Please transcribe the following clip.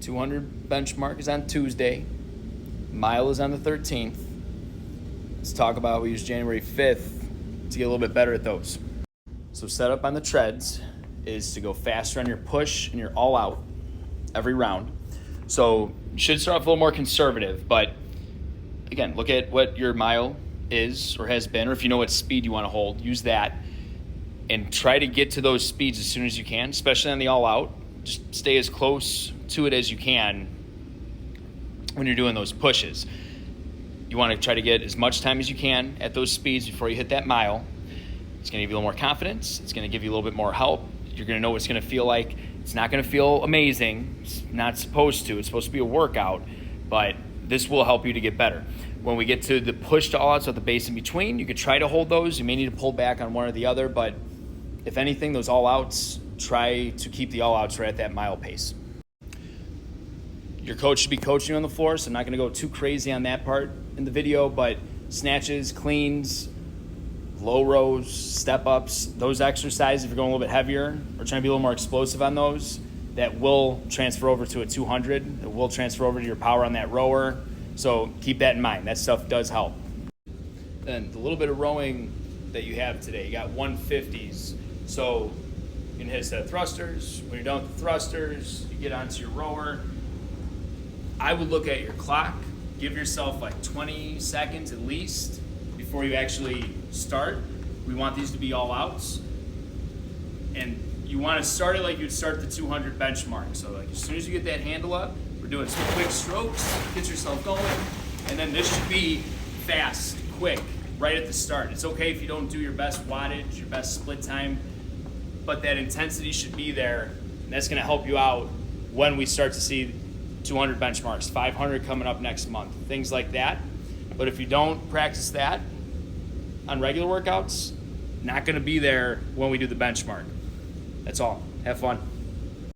200 benchmark is on Tuesday. Mile is on the 13th. Let's talk about, we use January 5th to get a little bit better at those. So setup on the treads is to go faster on your push and your all out every round. So you should start off a little more conservative, but again, look at what your mile is or has been, or if you know what speed you want to hold, use that and try to get to those speeds as soon as you can, especially on the all out. Just stay as close to it as you can when you're doing those pushes. You want to try to get as much time as you can at those speeds before you hit that mile. It's going to give you a little more confidence. It's going to give you a little bit more help. You're going to know what it's going to feel like. It's not going to feel amazing. It's not supposed to. It's supposed to be a workout, but this will help you to get better. When we get to the push to all outs at the base in between, you could try to hold those. You may need to pull back on one or the other, but if anything, those all outs, try to keep the all outs right at that mile pace. Your coach should be coaching you on the floor, so I'm not going to go too crazy on that part in the video, but snatches, cleans, low rows, step ups, those exercises, if you're going a little bit heavier or trying to be a little more explosive on those, that will transfer over to a 200. It will transfer over to your power on that rower. So keep that in mind. That stuff does help. Then the little bit of rowing that you have today, you got 150s. So you can hit a set of thrusters. When you're done with the thrusters, you get onto your rower. I would look at your clock, give yourself like 20 seconds at least before you actually start. We want these to be all outs. And you want to start it like you'd start the 200 benchmark. So like as soon as you get that handle up, we're doing some quick strokes, get yourself going, and then this should be fast, quick, right at the start. It's okay if you don't do your best wattage, your best split time, but that intensity should be there, and that's going to help you out when we start to see 200 benchmarks, 500 coming up next month, things like that. But if you don't practice that on regular workouts, not going to be there when we do the benchmark. That's all. Have fun.